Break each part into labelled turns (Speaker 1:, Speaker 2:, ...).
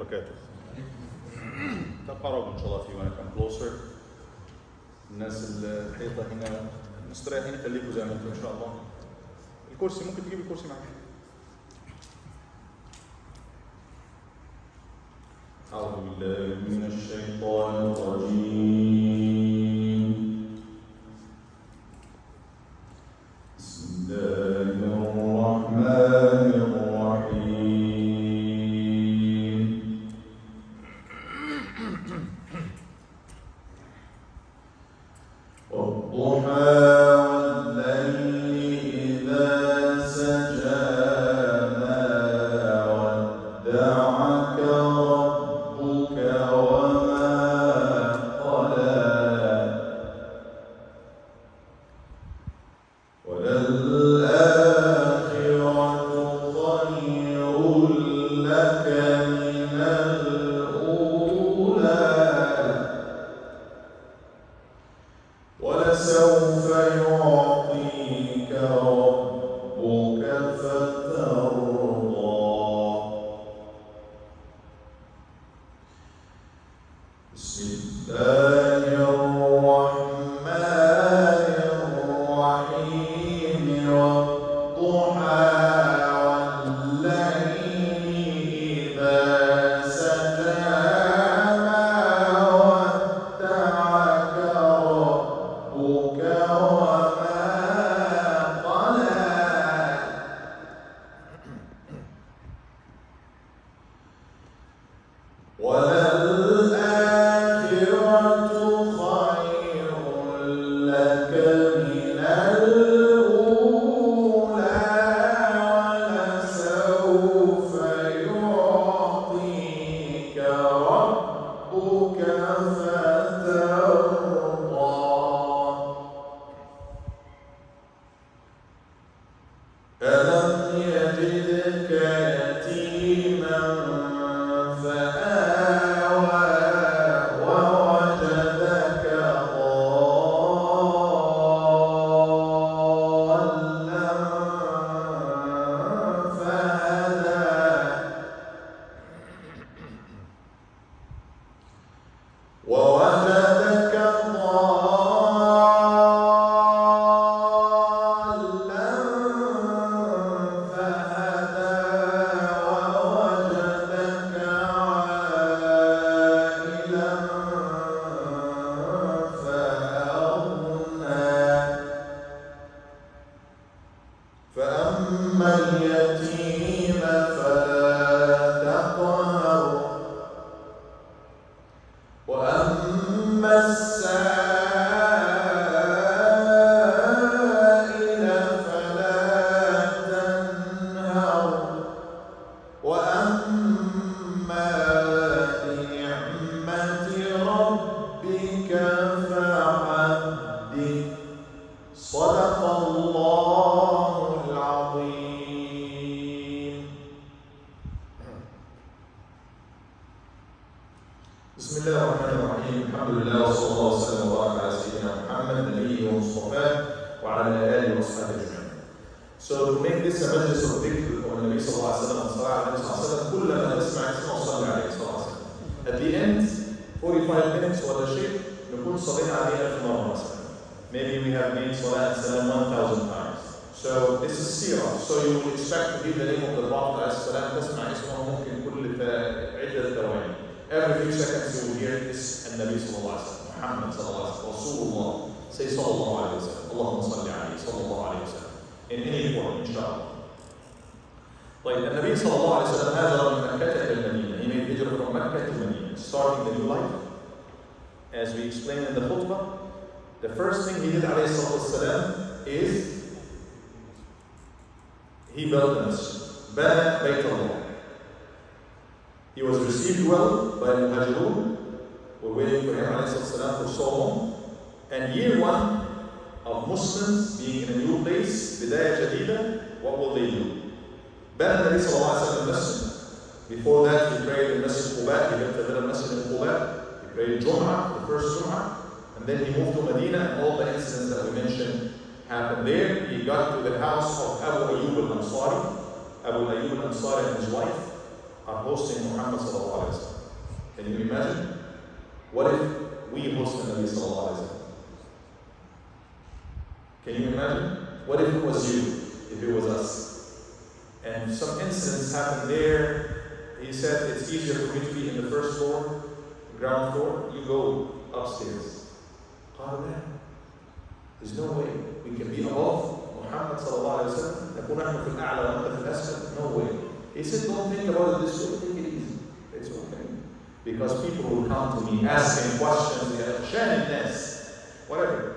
Speaker 1: وبركاته. تقربوا إن شاء الله if you want to come closer. الناس اللي الحيطة هنا مستريحين خليكم زي ما انتم إن شاء الله. الكرسي ممكن تجيب الكرسي معك. أعوذ بالله من الشيطان الرجيم. بسم الله الرحمن الرحيم. والضحى والليل إذا سجى ما ودعك ربك وما قلى وللآخرة خير لك من الأولى ولسوف يعطيك ربك فترضى. بسم الله الرحمن الرحيم. والضحى والليل إذا سجى ما ودعك ربك وما قلى وللآخرة خير لك من الأولى ولسوف يعطيك ربك فترضى. ألم يجدك يتيما فآوى ووجدك ضالا فهدى ووجدك ضالا فهدى ووجدك عائلا فأغنى فأما اليتيم فلا تقهر وأما السائل فلا تنهر وأما بنعمة ربك فحدث. صدق الله العظيم. بسم الله الرحمن الرحيم. الحمد لله والصلاة الله وسلم وبارك على سيدنا محمد نبيه ومصطفاه وعلى آله وصحبه أجمعين. So to make this a majlis of dhikr on Nabi sallallahu alaihi wasallam, salat على النبي صلى الله عليه وسلم, كلما نسمع اسمه صلى عليه صلى الله عليه وسلم. At the end, 45 minutes ولا شيء نكون صلينا عليه 1000 مرة مثلا. Maybe we have made salat salam 1000 times. So this is seerah. So you will expect to read the name of the Prophet عليه السلام, تسمع اسمه ممكن كل عدة ثواني. Every few seconds you will hear this النبي صلى الله عليه وسلم, محمد صلى الله عليه وسلم, رسول الله. Say صلى الله عليه وسلم. اللهم صل عليه صلى الله عليه وسلم. In any form, إن شاء الله. طيب النبي صلى الله عليه وسلم هاجر من مكة إلى المدينة. He made hijrah from Mecca to Medina, starting the new life. As we explained in the khutbah, the first thing he did عليه الصلاة والسلام is he built a masjid. بنى بيت الله. He was received well by the Muhajirun. We're waiting for him عليه الصلاة والسلام for so long. And year one of Muslims being in a new place, بداية جديدة, what will they do? بنى النبي صلى الله عليه وسلم المسجد. Before that, he prayed in Masjid Quba. He built a little masjid in Quba. He prayed Jum'ah, the first Jum'ah. And then he moved to Medina, and all the incidents that we mentioned happened there. He got to the house of Abu Ayyub al-Ansari. Abu Ayyub al-Ansari and his wife are hosting Muhammad sallallahu alaihi wasallam. Can you imagine? What if we host the Nabi Sallallahu Alaihi Wasallam? Can you imagine? What if it was you? If it was us? And some incidents happened there. He said it's easier for me to be in the first floor, ground floor. You go upstairs. There's no way we can be above Muhammad Sallallahu Alaihi Wasallam. نكون نحن في الأعلى وأنت في الأسفل. No way. He said, don't think about it this way. Take it easy. It's okay. Because people will come to me asking questions, whatever.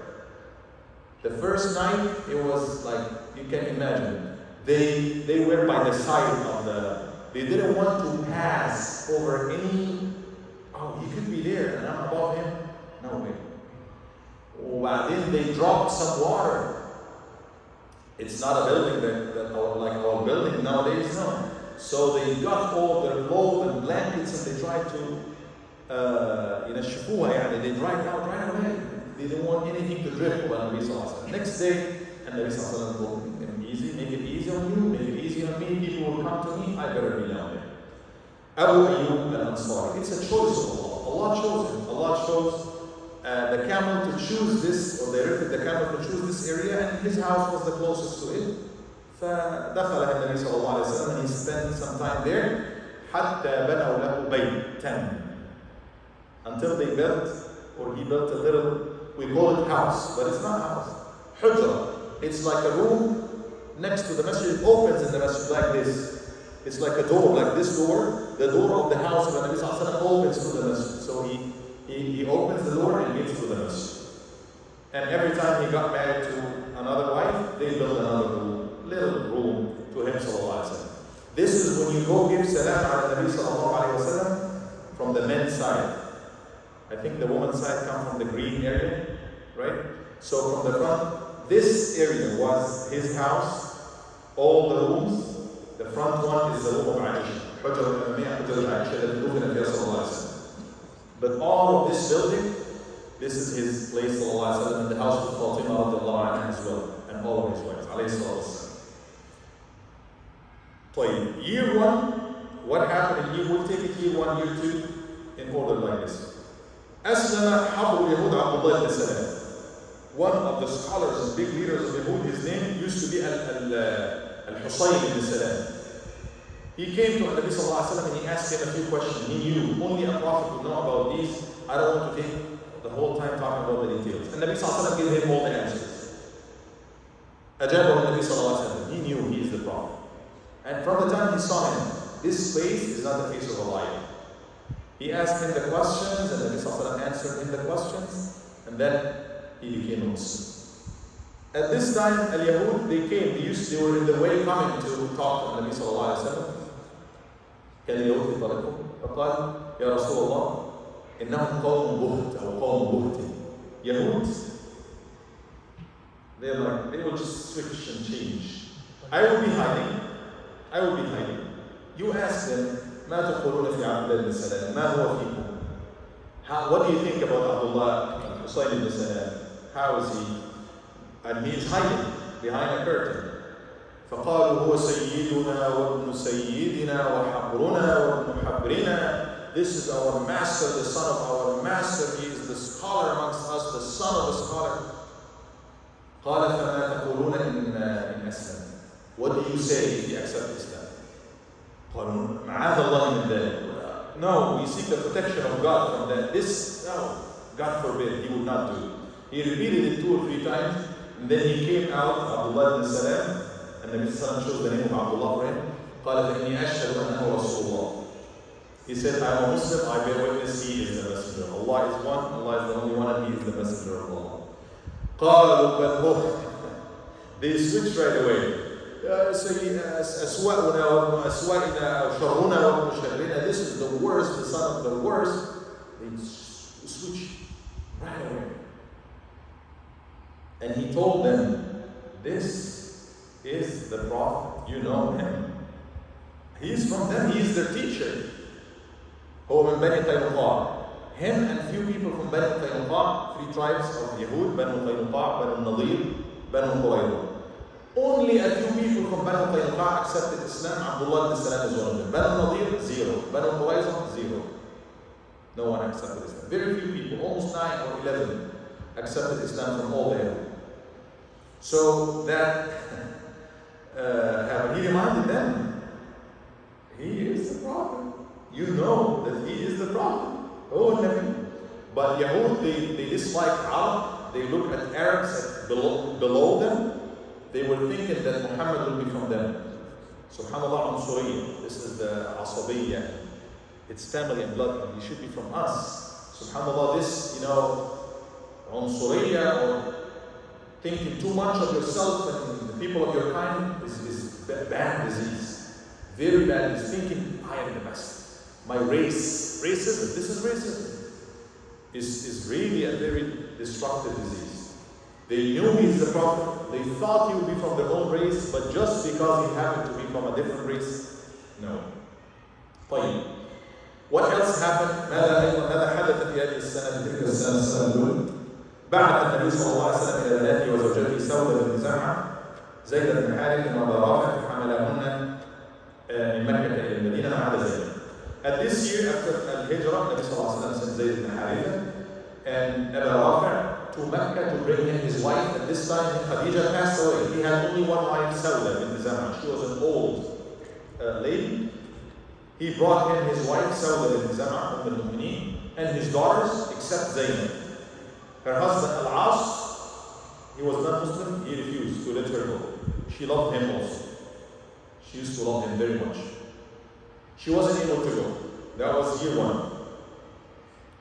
Speaker 1: The first night, it was like, you can imagine, they were by the side of they didn't want to pass over any, he could be there and I'm above him. No way. Then they dropped some water. It's not a building like our building nowadays, no. So they got all their clothes and blankets and they tried to they dried out right away. They didn't want anything to drip on Nabi Sallallahu Alaihi Wasallam. Next day, and Nabi Sallallahu Alaihi Wasallam told them, make it easy on you, make it easy on me, people will come to me, I better be down there. Abu Ayyub al-Ansari, it's a choice of Allah. Allah chose him. Allah chose the camel to choose this, or they directed the camel to choose this area, and his house was the closest to it. فدخل النبي صلى الله عليه وسلم and he spent some time there حتى بنوا له بيتا until they built, or he built a little, we call it house, but it's not a house. Hujra. It's like a room next to the masjid. It opens in the masjid like this. It's like a door, like this door. The door of the house of the Nabi Sallallahu Alaihi Wasallam opens to the masjid. So he opens the door and gets to the masjid. And every time he got married to another wife, they built another little room to him Sallallahu Alaihi Wasallam. This is when you go give salam ala Nabi Sallallahu Alaihi Wasallam from the men's side. I think the woman's side comes from the green area, right? So from the front, this area was his house, all the rooms. The front one is the room of Aisha. But all of this building, this is his place, sallallahu alaihi wasallam, and the house of Fatima radiallahu anha as well, and all of his wives, alayhi salatu wasalam. Year one, what happened in year, we'll take it year 1, year 2, in order like this. أسلم حبر اليهود عبد الله بن سلام. One of the scholars and big leaders of Yahud, his name used to be Al-Husayn ibn Salam. He came to Nabi Sallallahu Alaihi Wasallam and he asked him a few questions. He knew, only a prophet would know about these. I don't want to take the whole time talking about the details. And Nabi Sallallahu Alaihi Wasallam gave him all the answers. أجابه النبي صلى الله عليه وسلم. He knew he is the prophet. And from the time he saw him, this face is not the face of a liar. He asked him the questions, and Nabi Sallallahu Alaihi Wasallam answered him the questions, and then he became a Muslim. At this time, Al-Yahud, they came, they were in the way coming to talk to Nabi Sallallahu Alaihi Wasallam. كان اليهود في طريقهم فقال يا رسول الله إنهم قوم بهت أو قوم بهت. Yahud, they will just switch and change. I will be hiding. You ask them, ما تقولون في عبد الله بن سلام؟ ما هو فيكم؟ What do you think about Abdullah Husayn ibn Salam? How is he? And he is hiding behind a curtain. فقالوا هو سيدنا وابن سيدنا وحبرنا وابن حبرنا. This is our master, the son of our master. He is the scholar amongst us, the son of a scholar. قال فما تقولون إن أسلم? What do you say if you accept Islam? قالوا معاذ الله من ذلك. No, we seek the protection of God from that. No, God forbid, he would not do it. He repeated it 2 or 3 times, and then he came out, Abdullah ibn Salam, and Nabi Sallallahu chose the name of Abdullah for him. قال فإني أشهد أنه رسول الله. He said, I am a Muslim, I bear witness, he is the messenger. Allah is one, Allah is the only one, and he is the messenger of Allah. قالوا بل هو. They switched right away. أسوأنا وابن أسوأنا أو شرنا وابن شرنا. This is the worst, the son of the worst. They switch right away. And he told them, this is the prophet. You know him. He is from them. He is their teacher. هو من بني قينقاع. Him and few people from Bani Qaynuqa, 3 tribes of Yahud, Banu Qaynuqa, Banu Nadir, Banu Qurayza. Only a few people from Banu Qaynuqa accepted Islam. Abdullah ibn Salam is one of them. Banu Nadir, 0. Banu Qurayza, 0. No one accepted Islam. Very few people, almost 9 or 11, accepted Islam from all there. So that he reminded them, he is the prophet. You know that he is the prophet. Oh, Nabi. But Yahud, they dislike Arab. They look at Arabs below them. They were thinking that Muhammad will be from them. Subhanallah, Ansuriya. This is the Asabiyya. It's family and blood. You should be from us. Subhanallah, this, Ansuriya or thinking too much of yourself and the people of your kind is bad disease. Very bad disease. Thinking, I am the best. My race, racism, this is racism. Is really a very destructive disease. They knew he is the prophet. They thought he would be from their own race, but just because he happened to be from a different race, no. طيب. What else happened? ماذا حدث في هذه السنة في تلك السنة الأولى؟ بعث النبي صلى الله عليه وسلم إلى بناته وزوجته سودة بنت زمعة زيد بن حارث وأبا رافع فحملهن من مكة إلى المدينة ما عدا زيد. At this year after Al-Hijrah, Nabi Sallallahu Alaihi Wasallam sent Zayd ibn Haritha and Abu Rafi' to Mecca to bring him his wife. At this time, Khadija passed away. He had only one wife, Sawda bint Zam'a. She was an old lady. He brought him his wife, Sawda bint Zam'a, al-Mu'mineen, and his daughters, except Zaynab. Her husband, Al-As, he was not Muslim. He refused to let her go. She loved him also. She used to love him very much. She wasn't able to go. That was year 1.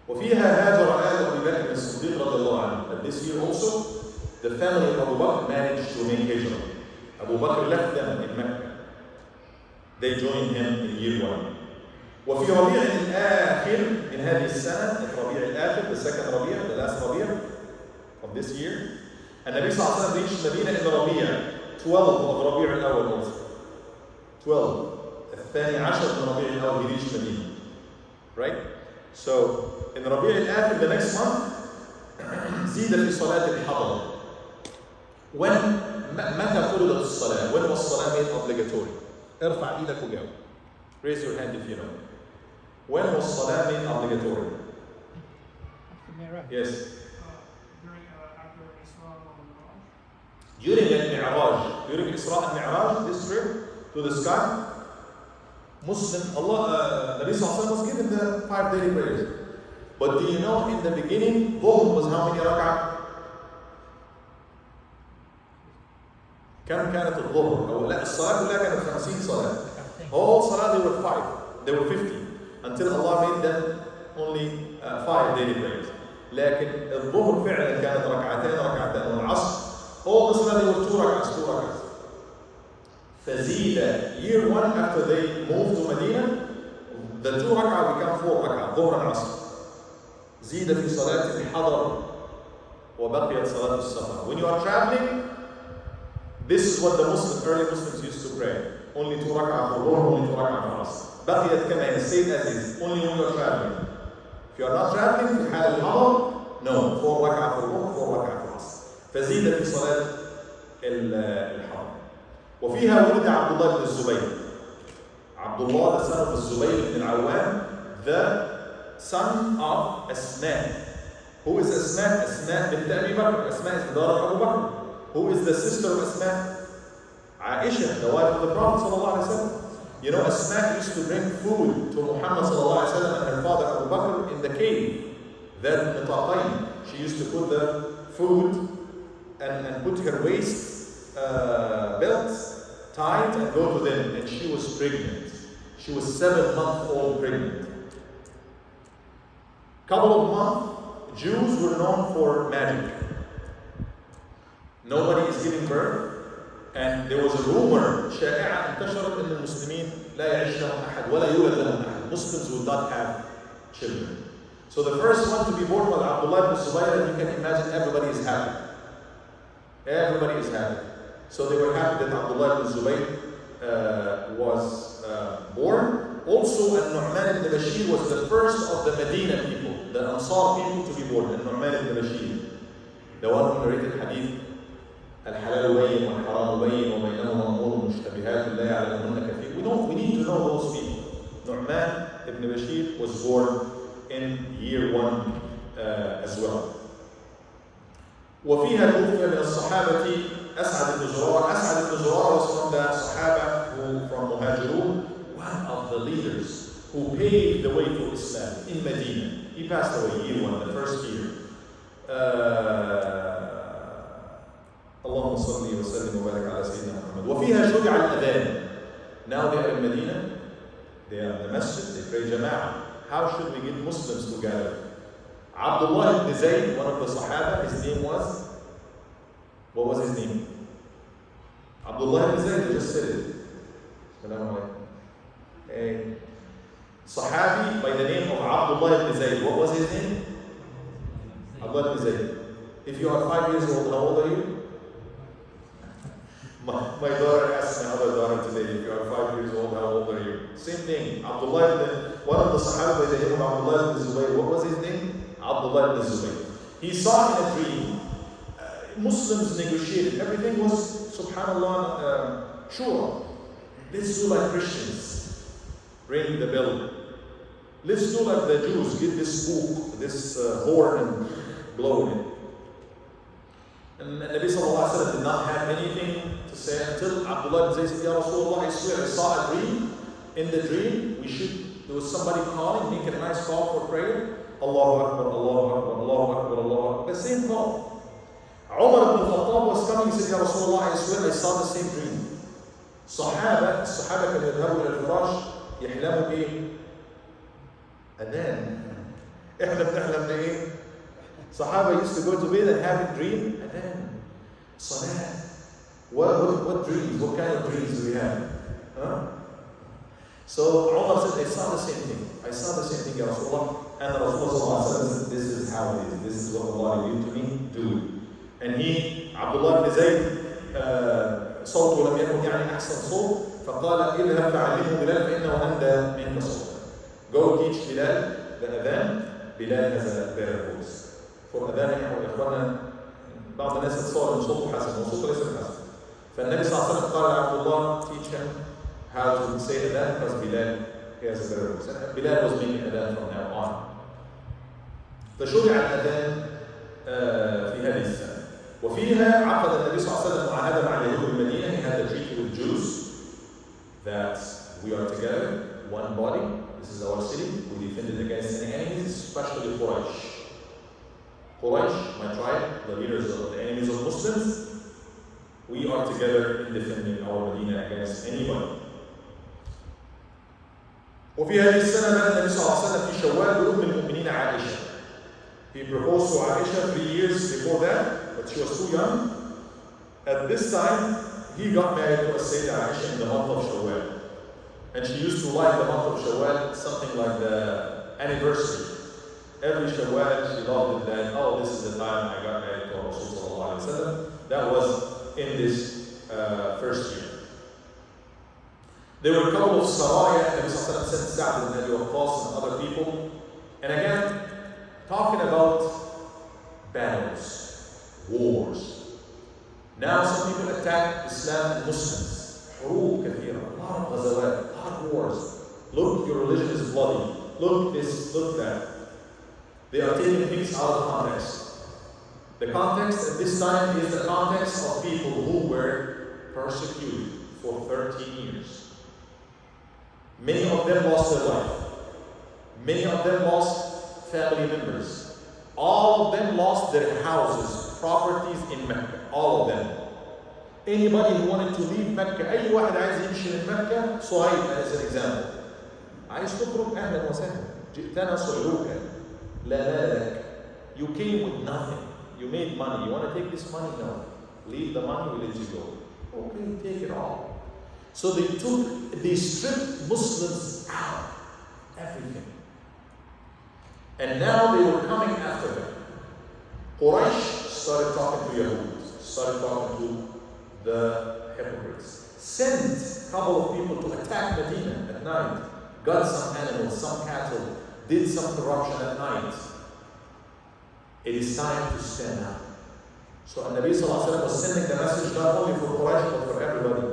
Speaker 1: وفيها هاجر آل أبي بكر الصديق رضي الله عنه. At this year also, the family of Abu Bakr managed to make hijrah. Abu Bakr left them in Mecca. They joined him in year 1. وفي ربيع الآخر من هذه السنة, ربيع الآخر, the second ربيع, the last ربيع of this year, النبي صلى الله عليه وسلم reached Medina in the ربيع 12 of ربيع الأول also. 12. الثاني عشر من ربيع الأول he reached Medina. Right? So, in ربيع الآخر, the next month, زيد في صلاة الحضر. When, متى فرضت الصلاة? When was الصلاة made obligatory? ارفع ايدك وجاوب. Raise your hand if you know. When was الصلاة made obligatory?
Speaker 2: After Mi'raj.
Speaker 1: Yes.
Speaker 2: After Isra and Mi'raj.
Speaker 1: During al-Mi'raj, during Isra and Mi'raj, this trip to the sky, Muslim, Nabi Sallallahu Alaihi Wasallam was given the 5 daily prayers. But do you know in the beginning, Dhuhr was how many rak'ah? كم كانت الظهر؟ أو لا الصلاة كلها كانت 50 صلاة. All صلاة they were 5, they were 50 until Allah made them only 5 daily prayers. لكن الظهر فعلا كانت ركعتين والعصر all the صلاة they were 2 rak'ahs. فزيد year 1 after they moved to Medina, the 2 rak'ah become 4 rak'ah, ظهر والعصر. زيد في صلاة الحضر وبقيت صلاة السفر. When you are traveling, this is what the early Muslims used to pray. Only 2 rak'ah for Dhuhr, only 2 rak'ah for Asr. بقيت كما هي, stayed as is, only when you are traveling. If you are not traveling, في حال الحضر, no, 4 rak'ah for Dhuhr, 4 rak'ah for Asr. فزيد في صلاة الحضر. وفيها ولد عبد الله بن الزبير. عبد الله, the son of الزبير بن العوام, the son of Asma. Who is Asma? Asma bint Abi Bakr. Asma is the daughter of Abu Bakr. Who is the sister of Asma? Aisha, the wife of the Prophet sallallahu alaihi wasallam. You know, Asma used to bring food to Muhammad sallallahu alaihi wasallam and her father Abu Bakr in the cave. That nitaqayn. She used to put the food and put her waist belt tight and go to them. And she was pregnant. She was 7-month-old pregnant. Couple of months, Jews were known for magic. Nobody is giving birth, and there was a rumor شائعة انتشرت أن المسلمين لا يعيش لهم أحد ولا يولد لهم أحد. Muslims would not have children. So the first one to be born was Abdullah ibn Zubayr, and you can imagine everybody is happy. Everybody is happy. So they were happy that Abdullah ibn Zubayr was born. Also, Al-Nu'man ibn Bashir was the first of the Medina people, the Ansar people to be born. Al-Nu'man ibn Bashir, the one who narrated hadith. الحلال بين والحرام بين وبينهما أمور مشتبهات لا يعلمهن كثير. We need to know those people. Nu'man ibn Bashir was born in year 1 as well. وفيها توفي من الصحابة أسعد بن زرارة. أسعد بن زرارة was from the Sahaba who from Muhajirun, one of the leaders who paved the way for Islam in Medina. He passed away year 1, the first year. اللهم صل وسلم وبارك على سيدنا محمد. وفيها شرع الأذان. Now they are in Medina, they are in the masjid, they pray Jama'ah. How should we get Muslims together? Abdullah ibn Zayd, one of the Sahaba, his name was, what was his name? Abdullah ibn Zayd, I just said it. Salaam alaikum. A Sahabi by the name of Abdullah ibn Zayd. What was his name? Abdullah ibn Zayd. If you are 5 years old, how old are you? My daughter asked my other daughter today, if you are 5 years old, how old are you? Same thing. Abdullah ibn, one of the Sahaba by the name of Abdullah ibn Zubayr. What was his name? Abdullah ibn Zubayr. He saw in a dream, Muslims negotiated. Everything was, subhanAllah, sure. Let's do like Christians. Ring the bell. Let's do like the Jews. Get this book, this horn and blow it. And Nabi sallallahu alayhi wa sallam did not have anything to say until Abdullah ibn Zayd said, Ya Rasulullah, I swear I saw a dream. In the dream, there was somebody calling, making a nice call for prayer. Allahu Akbar, Allahu Akbar, Allahu Akbar, Allahu Akbar. The same call. Umar ibn al-Khattab was coming, he said, Ya Rasulullah, I swear I saw the same dream. الصحابة كانوا يذهبوا إلى الفراش يحلموا بإيه؟ أذان. إحنا بنحلم بإيه؟ Sahaba used to go to bed and have a dream, and then Salah. What dreams? What kind of dreams do we have? Huh? So Umar said, I saw the same thing. I saw the same thing, Ya Rasulullah. And the Rasulullah said, this is how it is. This is what Allah revealed to me. Do it. And he, Abdullah ibn Zayd, صوته لم يكن يعني أحسن صوت. فقال اذهب فعلمه بلال فإنه أندى منك صوتا. Go teach Bilal the adhan. Bilal has a better voice. For أذان يا إخوانا بعض الناس يتصور أن صوته حسن وصوته ليس حسن. فالنبي صلى الله عليه وسلم قال لعبد الله teach him how to say adhan because Bilal has a better voice. Bilal was making adhan from now on. فشرع الأذان في هذه السنة. وفيها عقد النبي صلى الله عليه وسلم معاهدة مع اليهود بالمدينة. He had a treaty with Jews that we are together, one body. This is our city. We defended against any enemies, especially Quraysh. Quraysh, my tribe, the leaders of the enemies of Muslims, we are together in defending our Medina against anybody. وفي هذه السنة مات النبي صلى الله عليه وسلم في شوال بأم المؤمنين عائشة. He proposed to Aisha 3 years before that, but she was too young. At this time, he got married to a Sayyidah Aisha in the month of Shawwal. And she used to like the month of Shawwal, something like the anniversary. Every Shawwal, she loved it that, oh, this is the time I got married to Rasulullah. That was in this first year. There were a couple of saraya, Nabi Sallallahu Alaihi Wasallam sent Sa'd ibn Abi Waqqas and other people. And again, talking about battles, wars. Now some people attack Islam and Muslims. حروب كثيرة, a lot of ghazawat, a lot of wars. Look, your religion is bloody. Look this, look that. They are taking things out of context. The context at this time is the context of people who were persecuted for 13 years. Many of them lost their life. Many of them lost family members. All of them lost their houses, properties in Mecca. All of them. Anybody who wanted to leave Mecca, أي واحد عايز يمشي من مكة, صهيب as an example. عايز تخرج أهلا وسهلا. جئتنا صعلوكا. لا لا لك. You came with nothing. You made money. You want to take this money? No. Leave the money, we'll let you go. Okay, take it all. So they stripped Muslims out. Everything. And now they were coming after them. Quraysh started talking to Yahud, started talking to the hypocrites. Sent a couple of people to attack Medina at night, got some animals, some cattle, did some corruption at night. It is time to stand up. So Nabi Sallallahu Alaihi Wasallam was sending the message not only for Quraysh but for everybody.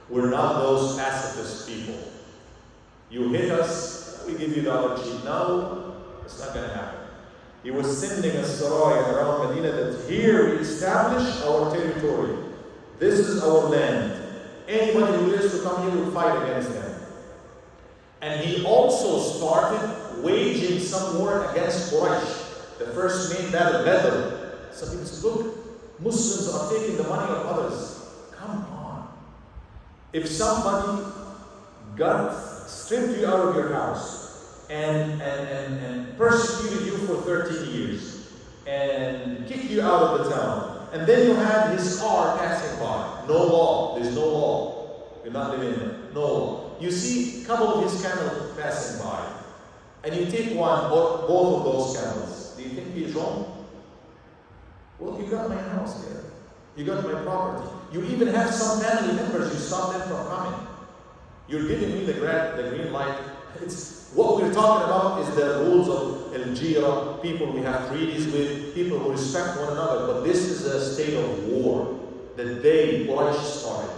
Speaker 1: We're not those pacifist people. You hit us, we give you dollar cheap. Now It's not going to happen. He was sending a saraya around Medina that here we establish our territory. This is our land. Anybody who dares to come here will fight against them. And he also started waging some war against Quraysh. The first main battle, Badr. Some people said, look, Muslims are taking the money of others. Come on. If somebody stripped you out of your house and persecuted you for 13 years and kicked you out of the town, and then you had his car passing by, no law, there's no law, you're not living in it, no law. You see a couple of his camels passing by, and you take one or both of those camels. Do you think he is wrong? Well, you got my house here. You got my property. You even have some family members, you stop them from coming. You're giving me the green light. It's what we're talking about is the rules of Al-Jira, people we have treaties with, people who respect one another. But this is a state of war that they, Quraysh, started.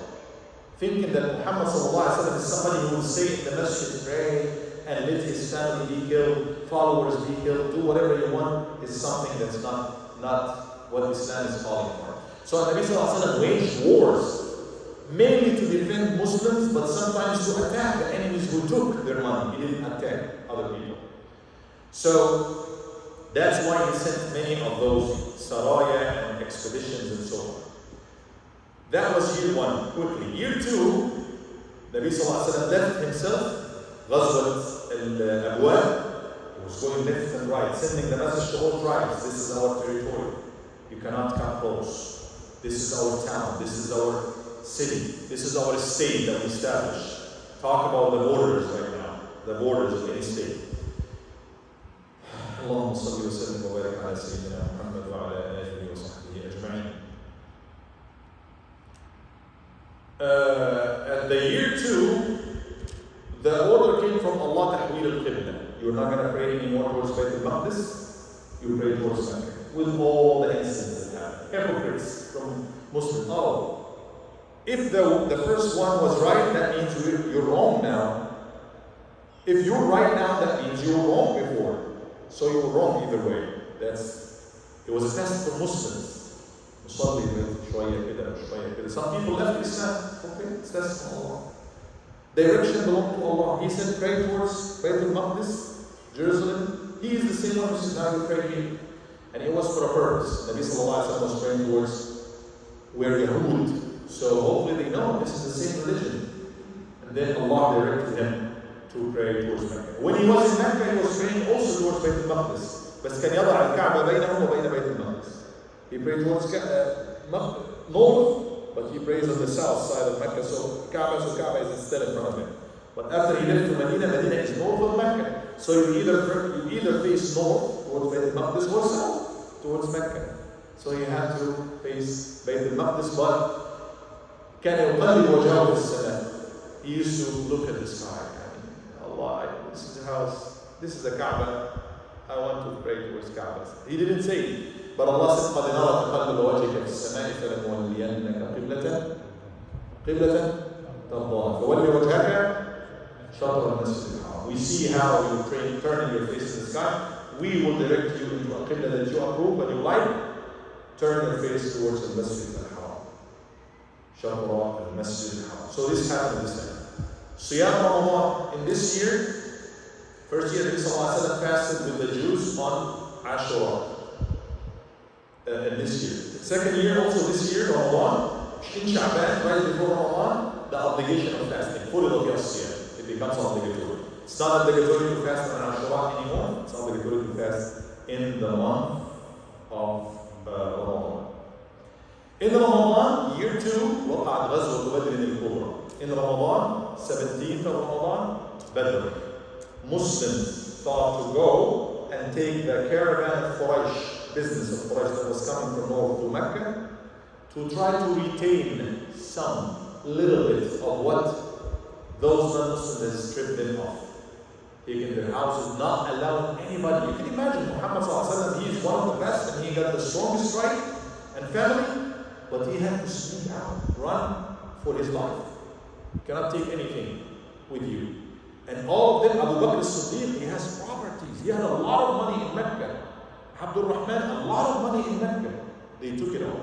Speaker 1: Thinking that Muhammad ﷺ is somebody who will stay in the masjid, pray, and let his family be killed, followers be killed, do whatever you want, is something that's not what Islam is calling for. So Nabi ﷺ waged wars, mainly to defend Muslims, but sometimes to attack the enemies who took their money. He didn't attack other people. So that's why he sent many of those saraya and expeditions and so on. That was year one, quickly. Year two, Nabi ﷺ left himself, Ghazwat al-Abwab. He was going left and right, sending the message to all tribes. This is our territory. You cannot come close. This is our town. This is our city. This is our state that we established. Talk about the borders right now. The borders of any state. Allahumma salli wa sallim wa barik ala Sayyidina Muhammad wa ala alihi wa sahbihi ajma'in. At the year two, the order came from Allah tahweel al-Qibla. You're not going to pray anymore towards Bayt al-Maqdis. You pray towards Mecca. With all the incidents that happened. Hypocrites from Muslims. Oh, if the first one was right, that means you're wrong now. If you're right now, that means you were wrong before. So you were wrong either way. It was a test for Muslims. Some people left Islam. Okay, it's test from Allah. Direction belonged to Allah. He said, pray towards Bayt al-Maqdis, Jerusalem. He is the same one who said, now you pray here. And it was for a purpose. Nabi Sallallahu Alaihi Wasallam was praying towards where Yahud. So hopefully they know this is the same religion. And then Allah directed him to pray towards Mecca. When he was in Mecca, he was praying also towards Bayt al-Maqdis. بس كان يضع الكعبة بينهم وبين بيت المقدس. He prayed towards north, but he prays on the south side of Mecca. So Kaaba is instead in front of him. But after he left to Medina, Medina is north of Mecca. So you either face north towards Bayt al-Maqdis or south towards Mecca. So you have to face Bayt al-Maqdis, but كان يقلب وجهه في السماء. He used to look at the sky. Allah, this is the house, this is the Kaaba. I want to pray towards Kaaba. He didn't say it. But Allah said, قَدْ نَرَى تَقَلُّبَ وَجْهِكَ فِي السَّمَاءِ فَلَنُوَلِّيَنَّكَ قِبْلَةً تَرْضَاهَا فَوَلِّ وَجْهَكَ شَطْرَ الْمَسْجِدِ الْحَرَامِ. We see how you turn your face to the sky. We will direct you into a qibla that you approve and you like. Turn your face towards the Masjid al-Haram. شَطْرَ الْمَسْجِدِ الْحَرَامِ. So this happened this time. Siyam Ramadan in this year, first year Nabi Sallallahu Alaihi Wasallam fasted with the Jews on Ashura. In this year. Second year, also this year, Ramadan, in Sha'ban, right before Ramadan, the obligation of fasting, full of Yasiyah, it becomes obligatory. It's not obligatory to fast on Ashura anymore, it's obligatory to fast in the month of Ramadan. In Ramadan, year 2, وقعت غزوة بدر الكبرى. In Ramadan, 17th of Ramadan, Badr. Muslims thought to go and take the caravan of Quraysh, business of Quraysh that was coming from north to Mecca, to try to retain some little bit of what those non-Muslims had stripped them off. Taking their houses, not allowing anybody. You can imagine Muhammad ﷺ, he is one of the best and he got the strongest right and family, but he had to sneak out, run for his life. You cannot take anything with you. And all of them, Abu Bakr as-Siddiq, he has properties. He had a lot of money in Mecca. Abdul Rahman, a lot of money in Mecca. They took it all.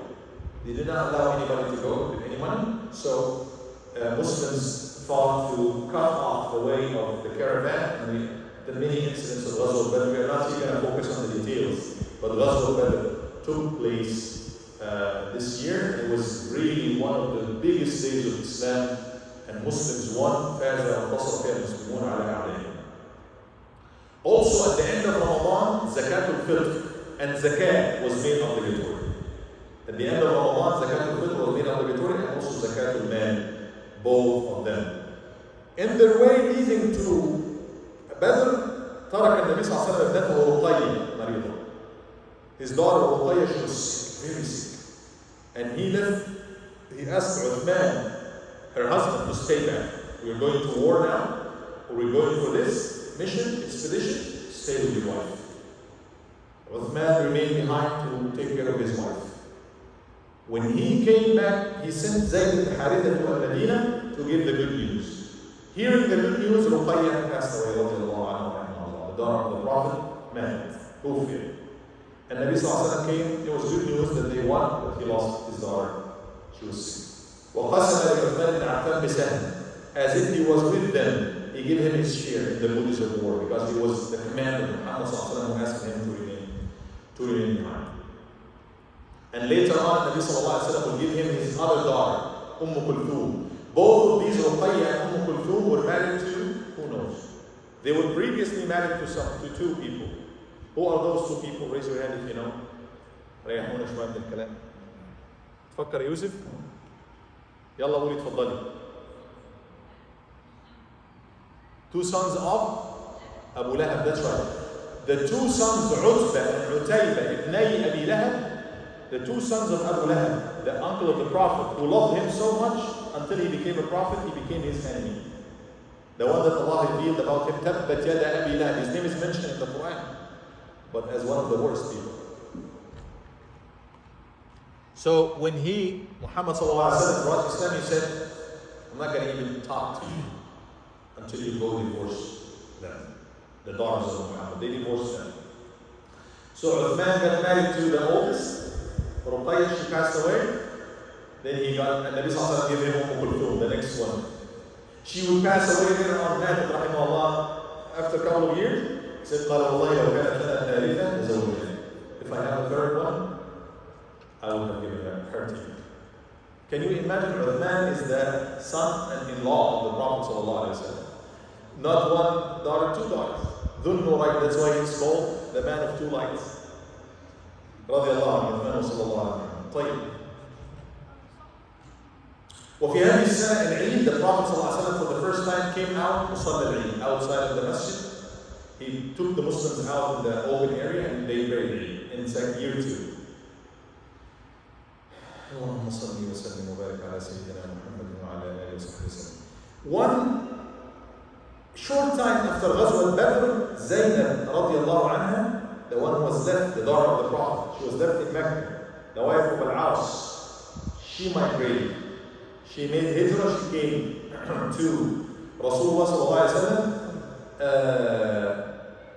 Speaker 1: They did not allow anybody to go with any money. So Muslims fought to cut off the way of the caravan. And the many incidents of Ghazwa al-Badr, we are not even going to focus on the details, but Ghazwa al-Badr took place this year. It was really one of the biggest days of Islam, and Muslims won. Also, at the end of Ramadan, Zakat al-Fitr and Zakat was made obligatory. At the end of Ramadan, Zakat al-Fitr was made obligatory, and also Zakat al-Mal, both of them. In their way leading to Badr, ترك النبي صلى الله عليه وسلم ابنته رقية مريضة. His daughter Ruqayya, she was sick, very sick. And he asked Uthman, her husband, to stay back. We're going to war now, or we're going for this mission, expedition, stay with your wife. Uthman remained behind to take care of his wife. When he came back, he sent Zayd ibn Haritha to Al-Madinah to give the good news. Hearing the good news, Ruqayya passed away, the daughter of the Prophet, married, Kufir. And Nabi Sallallahu Alaihi Wasallam came, it was good news that they won, but he lost his daughter. She was sick. وَقَسَمَ لِعُثْمَانِ بْنِ عَفَّانَ بِسَهْمٍ. As if he was with them, he gave him his share in the booty of war, because he was the commander of Muhammad Sallallahu Alaihi Wasallam, who asked him to remain behind. And later on, Nabi Sallallahu Alaihi Wasallam will give him his other daughter, Kulthum. Both of these, Ruqayya and Kulthum, were married to, who knows? They were previously married to two people. Who are those two people? Raise your hand if you know. ريحونا شوية من الكلام. تفكر يا يوسف؟ يلا قولي تفضلي. Two sons of Abu Lahab, that's right. The two sons, Utbah and Utayba, ibnay Abi Lahab, the two sons of Abu Lahab, the uncle of the Prophet, who loved him so much until he became a prophet, he became his enemy. The one that Allah revealed about him, Tabbat Yada Abi Lahab. His name is mentioned in the Quran, but as one of the worst people. So when Muhammad Sallallahu Alaihi Wasallam brought Islam, he said, I'm not going to even talk to you until you go divorce them. The daughters of Muhammad, they divorced them. So Uthman got married to the oldest, Ruqayya, she passed away. Then he got, and Nabi Sallallahu Alaihi Wasallam gave him Kulthum, the next one. She would pass away later on, rahimahullah, after a couple of years. He said, قال والله لو كانت لنا ثالثة لزوجها. If I have a third one, I will have given her to you. Can you imagine? Uthman is the son-in-law of the Prophet Sallallahu Alaihi Wasallam. Not one daughter, two daughters. Dhun Nurayn, that's why he's called the man of two lights. رضي الله عنه عثمان صلى الله عليه وسلم. طيب. وفي هذه السنة العيد, the Prophet صلى الله عليه وسلم for the first time came out مصلى العيد, outside of the masjid. He took the Muslims out in the open area and they prayed in year 2. اللهم صل وسلم وبارك على سيدنا محمد وعلى آله وصحبه وسلم. One short time after Ghazwa al-Badr, Zaynab radiallahu anha, the one who was left, the daughter of the Prophet, she was left in Mecca, the wife of Al-Aas, she migrated. She made hijrah, she came to Rasulullah sallallahu alayhi wa sallam,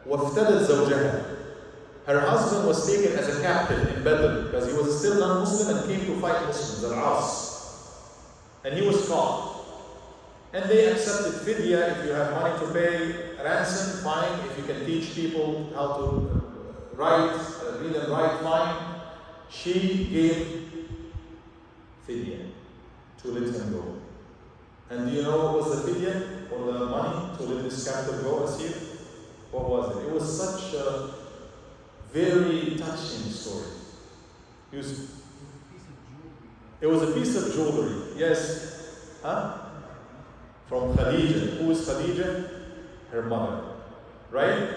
Speaker 1: وافتدت زوجها. Her husband was taken as a captive in Badr because he was still non-Muslim and came to fight Muslims, Al-Aas. And he was caught. And they accepted fidya. If you have money to pay ransom, fine. If you can teach people how to read and write, fine. She gave fidya to let him go. And do you know what was the fidya, or the money to let this captive go, Asir? What was it? It was such a very touching story. It was a piece of jewelry. Yes. Huh? From Khadija. Who is Khadija? Her mother. Right?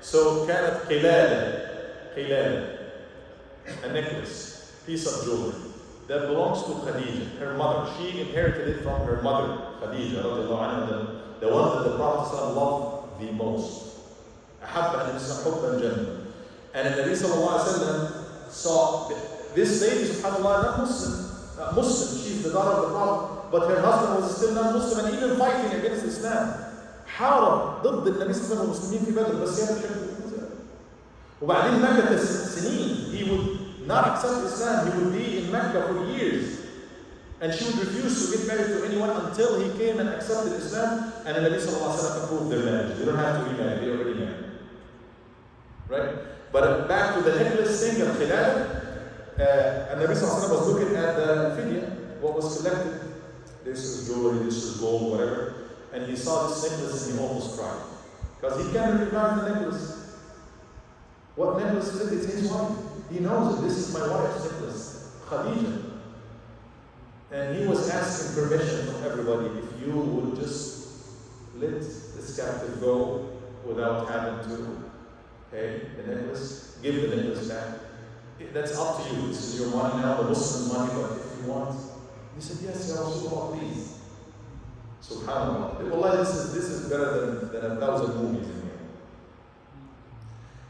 Speaker 1: So, كانت قلالة, a necklace, piece of jewelry that belongs to Khadija, her mother. She inherited it from her mother, Khadija, the one that the Prophet loved the most. أحبها النبي صلى الله عليه وسلم حبا جما. And the Nabi sallallahu alaihi wasallam saw this lady, subhanAllah, not Muslim. She's the daughter of the Prophet, but her husband was still not Muslim and even fighting against Islam. حارب ضد النبي صلى الله عليه وسلم والمسلمين في بدر, بس هي بتحب وبعدين مكث سنين. He would not accept Islam. He would be in Mecca for years. And she would refuse to get married to anyone until he came and accepted Islam, and the Nabi sallallahu alaihi wasallam approved their marriage. They don't have to remarry, they already married. Right? But back to the necklace thing and khilal, and Nabi sallallahu alaihi wasallam was looking at the fidya, what was collected. This is jewelry, this is gold, whatever. And he saw this necklace and he almost cried. Because he can't recognize the necklace. What necklace is it? It's his wife. He knows that this is my wife's necklace, Khadija. And he was asking permission from everybody, if you would just let this captive go without having to pay the necklace, give the necklace back. That's up to you. This is your money now, the Muslim money, but if you want. He said, yes, Ya Rasulullah, please. SubhanAllah. Wallah, this is better than 1,000 movies in here.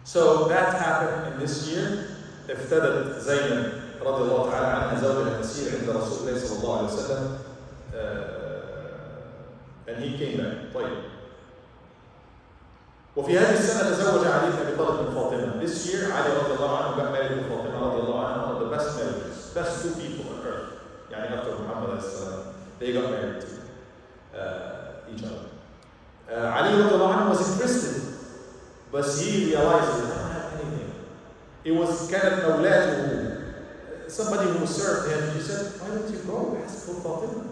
Speaker 1: So that happened in this year. افتدت زينب رضي الله تعالى عنها زوجها المسير عند رسول الله صلى الله عليه وسلم. And he came back. طيب. وفي هذه السنة تزوج علي بن أبي طالب من فاطمة. This year علي رضي الله عنه got married to Fatima رضي الله عنها, one of the best marriages, best two people on earth. يعني after Muhammad عليه السلام, they got married to each other. Ali رضي الله عنه was interested, but he realized that I don't have anything. It was كانت مولاته, somebody who served him. He said, why don't you go ask for Fatima?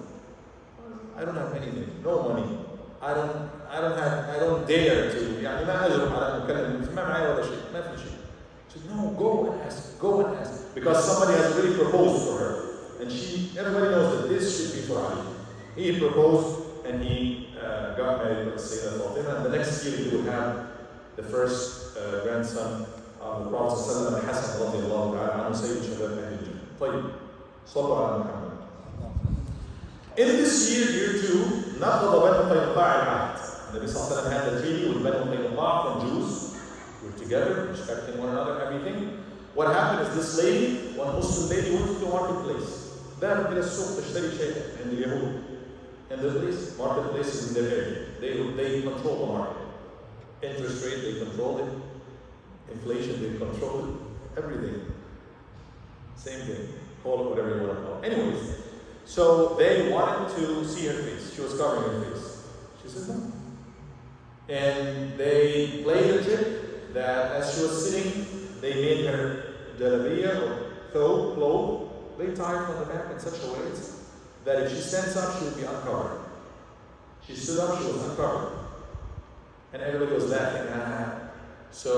Speaker 1: I don't have anything, no money. I don't dare to. يعني ما أجرؤ على أن أتكلم, ما معي ولا شيء, ما في شيء. She said, no, go and ask, because somebody has really proposed for her, and everybody knows that this should be for Ali. He proposed, and he got married to Sayyidah Fatima, and the next year he would have the first grandson of the Prophet ﷺ, Hassan رضي الله تعالى عنه, سيد شباب أهل الجنة. طيب, صلوا على محمد. In this year 2, نقض بنو قينقاع العهد. The Nabi sallallahu alaihi wasallam had the treaty with Banu Qaynuqa from Jews. We were together, respecting one another, everything. What happened is this lady, one Muslim lady, went to the marketplace. ذهبت إلى السوق تشتري شيء عند اليهود. And the marketplace is in their area. They control the market. Interest rate, they control it. Inflation, they control it. Everything. Same thing. Call it whatever you want to call it. Anyways, so they wanted to see her face. She was covering her face. She said no. And they played a trick that as she was sitting, they made her jalabiya or cloth. They tied from the back in such a way that if she stands up, she would be uncovered. She stood up, she was uncovered. And everybody was laughing. So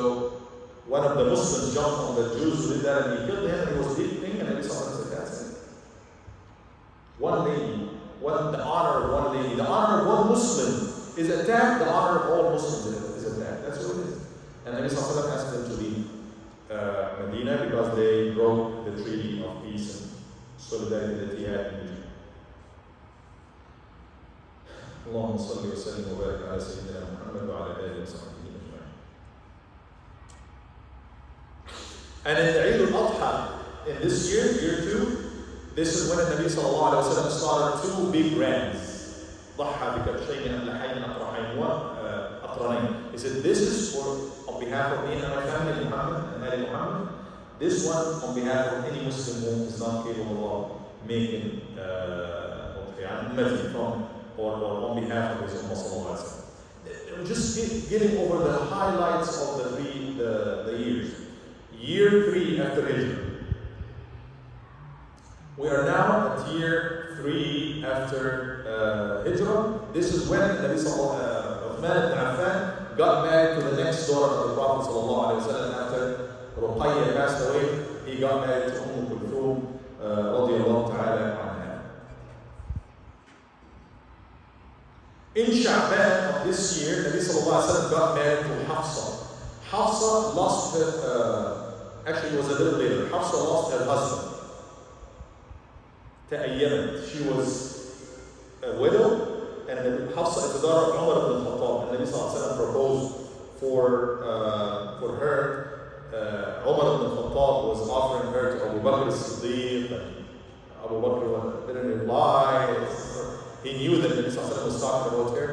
Speaker 1: one of the Muslims jumped on the Jews who did that, and he killed him, and he was weeping, and Nabi Sallallahu Alaihi Wasallam said, that's it. One lady, the honor of one lady, the honor of one Muslim is attacked, the honor of all Muslims is attacked. That's what it is. And Nabi Sallallahu Alaihi Wasallam asked them to leave Medina because they broke the treaty of peace and solidarity that he had in Medina. اللهم صل وسلم وبارك على سيدنا محمد وعلى آله وصحبه أجمعين. And in the Eid al-Adha, in this year 2, this is when the Nabi sallallahu alaihi wasallam slaughtered 2 big rams. ضحى بكبشين أملحين أقرحين وأقرنين. He said, this is on behalf of me and my family, Muhammad and Ali Muhammad. This one on behalf of any Muslim who is not capable of making from or on behalf of his Ummah sallallahu alaihi wasallam. Just getting over the highlights of the years. Year 3 after Hijrah. We are now at year 3 after Hijrah. This is when Nabi Uthman ibn Affan got married to the next daughter of the Prophet sallallahu alaihi wasallam after Ruqayya passed away. He got married to Kulthum radiyallahu ta'ala anha. In Sha'ban of this year, Nabi sallallahu alaihi wasallam got married to Hafsa. Hafsa lost her, actually it was a little later, Hafsa lost her husband. She was a widow, and Hafsa is the daughter of Umar ibn al-Khattab. And Nabi sallallahu alaihi wasallam proposed for her. Umar ibn al-Khattab was offering her to Abu Bakr as-Siddiq, and Abu Bakr didn't reply. He knew that Nabi sallallahu alaihi wasallam was talking about her,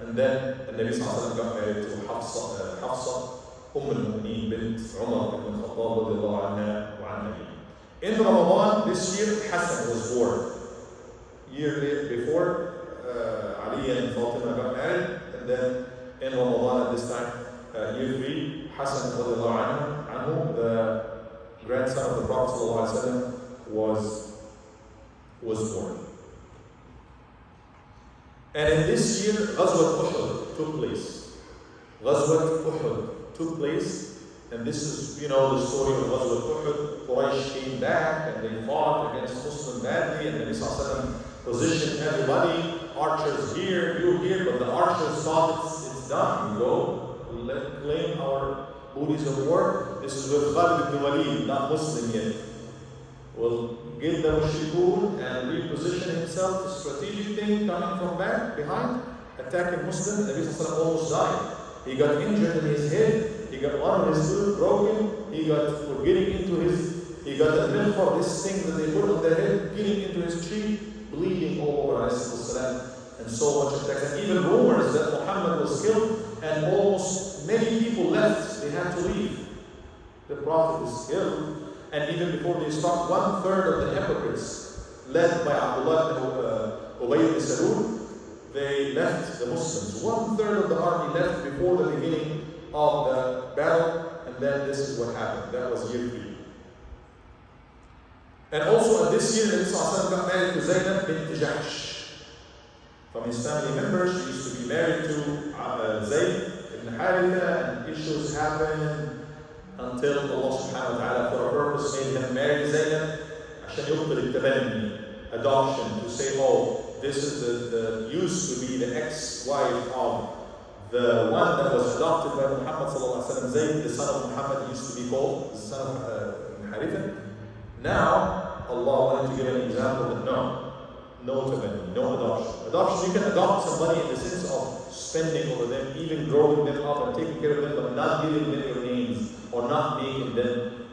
Speaker 1: and then Nabi sallallahu alaihi wasallam got married to Hafsa, Umm al-Mu'mineen bint عمر ibn Khattab رضي الله عنها وعن أبيه. In Ramadan this year, Hassan was born. Year before, Ali and Fatima got married, and then in Ramadan at this time, year 3, Hassan رضي الله عنه, the grandson of the Prophet ﷺ, was born. And in this year, Ghazwat Uhud took place. Ghazwat Uhud took place, and this is, you know, the story of Ghazwat Uhud. Quraysh came back and they fought against Muslim badly, and the Nabi ﷺ positioned everybody, archers here, you here, but the archers thought it's done. We go, let's claim our booties of war. This is with Khalid ibn Walid, not Muslim yet. Will get the mushrikun and reposition himself, a strategic thing coming from back, behind, attacking Muslim. The Nabi ﷺ almost died. He got injured in his head, he got one of his tooth broken, he got the milk of this thing that they put on their head, getting into his cheek, bleeding all over, and so much attack. And even rumors that Muhammad was killed, and almost many people left, they had to leave. The Prophet is killed. And even before they stopped, 1/3 of the hypocrites, led by Abdullah ibn Ubay ibn Salul, they left the Muslims. 1/3 of the army left before the beginning of the battle, and then this is what happened. That was year 3. And also in this year, the Nabi got married to Zaynab bint Jahsh. From his family members, she used to be married to Zayd ibn Haritha, and issues happened until Allah subhanahu wa ta'ala, for a purpose, made him marry Zaynab عشان يبطل التبني, adoption, to say, oh, this is the used to be the ex-wife of the one that was adopted by Muhammad sallallahu alaihi wasallam. Zayd, the son of Muhammad, used to be called the son of Haritha. Now, Allah wanted to give an example that no tabani, no adoption. Adoption, you can adopt somebody in the sense of spending over them, even growing them up and taking care of them, but not giving them your names or not making them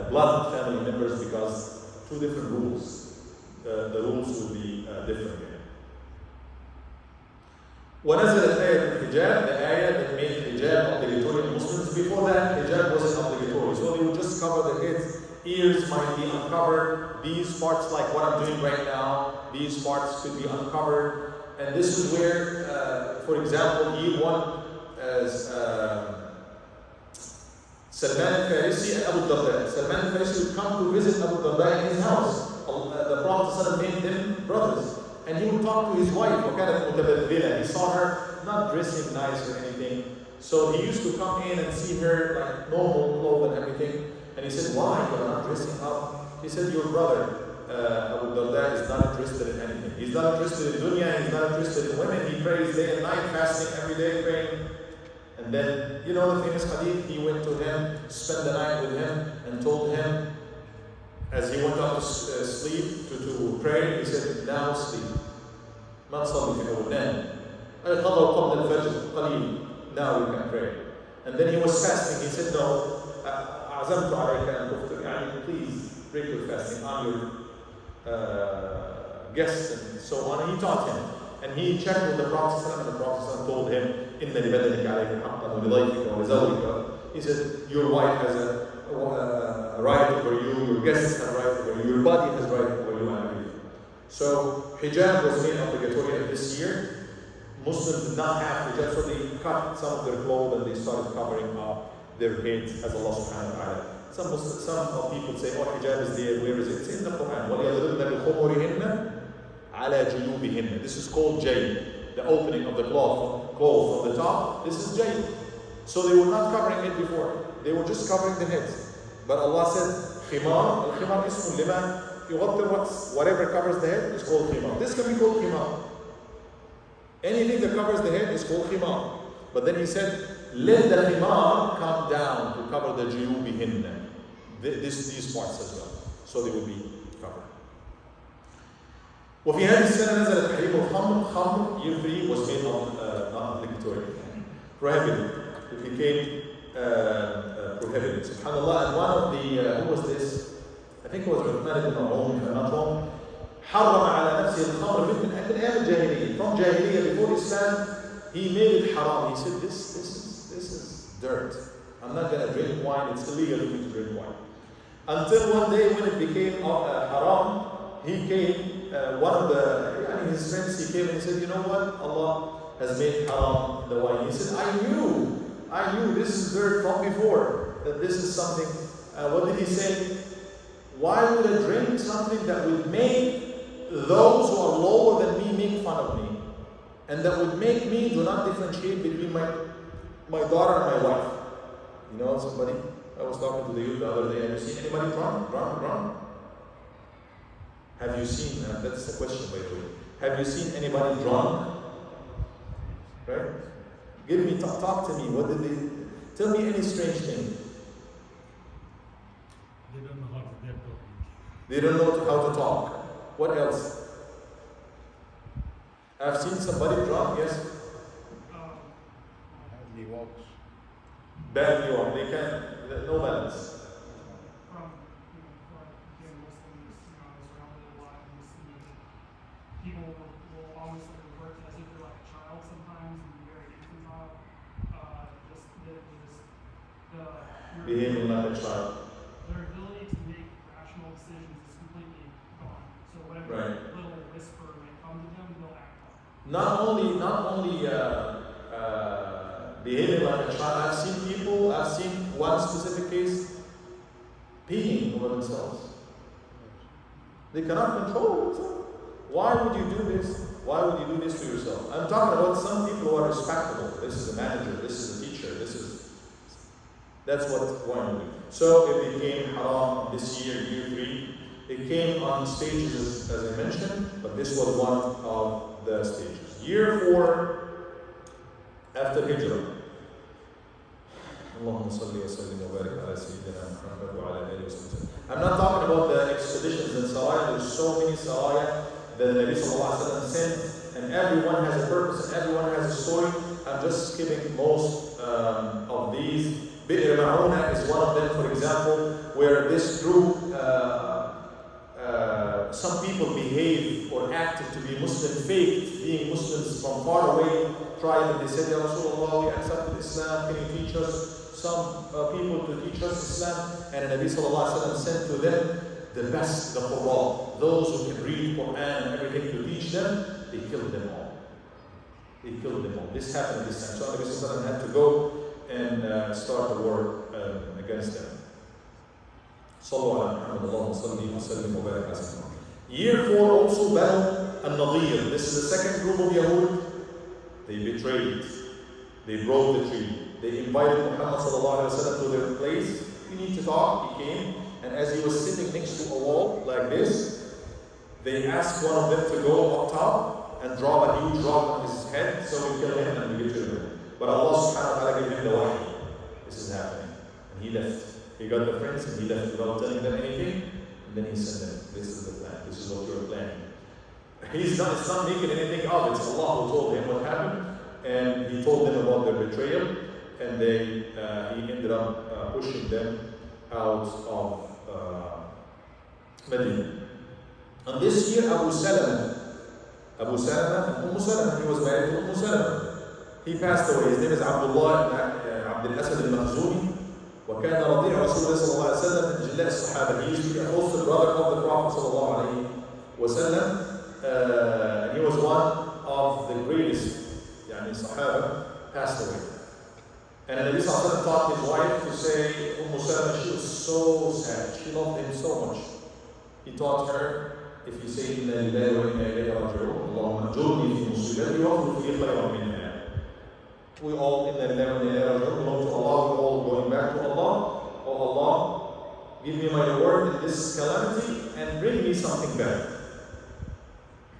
Speaker 1: blood family members, because 2 different rules. The rules will be different. ونزلت آية الحجاب, the ayah that made hijab obligatory in Muslims. Before that, hijab wasn't obligatory, so they would just cover their heads. Ears might be uncovered. These parts, like what I'm doing right now, these parts could be uncovered. And this is where, for example, year 1 as Salman al-Farisi and Abu Darda. Salman al-Farisi would come to visit Abu Darda in his house. The Prophet made them brothers. And he would talk to his wife, he saw her not dressing nice or anything. So he used to come in and see her like normal clothes and everything. And he said, why? You're not dressing up. He said, your brother, Abu Darda, is not interested in anything. He's not interested in dunya, he's not interested in women. He prays day and night, fasting every day, praying. And then, you know the famous hadith, he went to him, spent the night with him, and told him, as he went out to sleep, to pray, he said, now sleep. ما تصلي في أول نام. أيقظوا قبل الفجر قليل. Now you can pray. And then he was fasting. He said, no, عزمت عليك أن تفطر. يعني please break your fasting. I'm your guest and so on. And he taught him. And he checked with the Prophet, and the Prophet told him, إن لبدنك عليك حقا ولضيفك ولزوجك. He said, your wife has a right over you, your guests have a right over you, your body has a right over you, and everything. So hijab was made obligatory this year. Muslims did not have hijab, so they cut some of their clothes and they started covering up their heads, as Allah subhanahu wa ta'ala. Some people say, oh, hijab is there, where is it? It's in the Quran. وَلْيَضْرِبْنَ بِخُمُرِهِنَّ عَلَى جُنُوبِهِنَّ. This is called jayb, the opening of the cloth from the top. This is jayb. So they were not covering it before. They were just covering the heads. But Allah said, khimar, al-khimar ismun lima yughatti al-ra's. Whatever covers the head is called khimar. This can be called khimar. Anything that covers the head is called khimar. But then he said, let the khimar come down to cover the juyubihinna. These parts as well. So they will be covered. وفي هذه السنة نزل تحريم الخمر. خمر year 3 was made not obligatory, prohibited. It became prohibited. Subhanallah. And one of the who was this? I think it was Uthman ibn Affan, if I'm not wrong. حرم على نفسه الخمر من أيام الجاهلية. From Jahiliyyah, before Islam, he made it haram. He said, this is dirt. I'm not going to drink wine. It's illegal for me to drink wine. Until one day when it became haram, he came, one of his friends, he came and he said, you know what? Allah has made haram the wine. He said, I knew this is heard from before, that this is something. What did he say? Why would I drink something that would make those who are lower than me make fun of me? And that would make me do not differentiate between my daughter and my wife. You know somebody? I was talking to the youth the other day. Have you seen anybody drunk? Have you seen, that's the question by the way. Have you seen anybody drunk? Right? Give me, talk to me. What did they, tell me any strange thing.
Speaker 3: They don't know how to get talking.
Speaker 1: They don't know how to talk. What else? I've seen somebody drunk, yes?
Speaker 3: He walks.
Speaker 1: Badly walk. They can't, no balance.
Speaker 2: From being Muslims, I was around it a lot, and people will always revert as if they're like a child sometimes, and be very infantile.
Speaker 1: Behaving like a child.
Speaker 2: Their ability to make rational decisions is completely gone. So whatever
Speaker 1: Right.
Speaker 2: little whisper may come to them, they'll act on it.
Speaker 1: Not only behaving like a child. I've seen one specific case peeing over themselves. They cannot control themselves. Why would you do this? Why would you do this to yourself? I'm talking about some people who are respectable. This is a manager, this is a teacher, that's what wine would do. So it became haram this year, year 3. It came on stages as I mentioned, but this was one of the stages. Year 4 after Hijrah. Allahumma salli wa sallim wa barik ala Sayyidina Muhammad wa ala alihi wa sallam. I'm not talking about the expeditions and saraya. There's so many saraya that the Nabi sallallahu alaihi wasallam sent, and everyone has a purpose and everyone has a story. I'm just skipping most of these. Bi'r Ma'una is one of them, for example, where this group, some people behave or acted to be Muslim, faked being Muslims from far away, tried and they said, Ya Rasulullah, we accepted Islam, can you teach us some people to teach us Islam? And the Nabi sallallahu alaihi wasallam sent to them the best, the Qur'an, those who can read Quran and everything to teach them. They killed them all. This happened this time. So Nabi sallallahu alaihi wasallam had to go and start the war against them. Sallu ala Muhammad, Allahumma salli wa sallim wa barik ala Sayyidina. Year 4 also, Banu al-Nadir. This is the second group of Yahud. They betrayed. They broke the treaty. They invited Muhammad sallallahu alaihi wasallam to their place. You need to talk. He came, and as he was sitting next to a wall like this, they asked one of them to go up top and drop a huge rock on his head, so we kill him and we get rid of him. But Allah subhanahu wa ta'ala gave him the wahy. This is happening. And he left. He got the friends and he left without telling them anything. And then he said them, this is the plan. This is what you're planning. It's not making anything up. It's Allah who told him what happened. And he told them about their betrayal. And he ended up pushing them out of Medina. And this year, Abu Salama and Umm Salama, he was married to Umm Salama. He passed away. His name is Abdullah ibn Abd al-Asad al-Makhzumi. وكان رضيع رسول الله صلى الله عليه وسلم من جلاء الصحابة. He used to be a foster brother of the Prophet صلى الله عليه وسلم. And he was one of the greatest Sahaba, passed away. And the Nabi صلى الله عليه وسلم taught his wife to say, Salama, she was so sad. She loved him so much. He taught her, if you say, إِنَّا لِلَّهِ وَإِنَّا إِلَيْهِ رَاجِعُونَ اللهم أجرني في مصيبتي واخلف لي خيرا منها. We all, إِنَّا لِلَّهِ وَإِنَّا إِلَيْهِ رَاجِعُونَ, belong to Allah. We're all going back to Allah. Oh Allah, give me my reward in this calamity and bring me something better.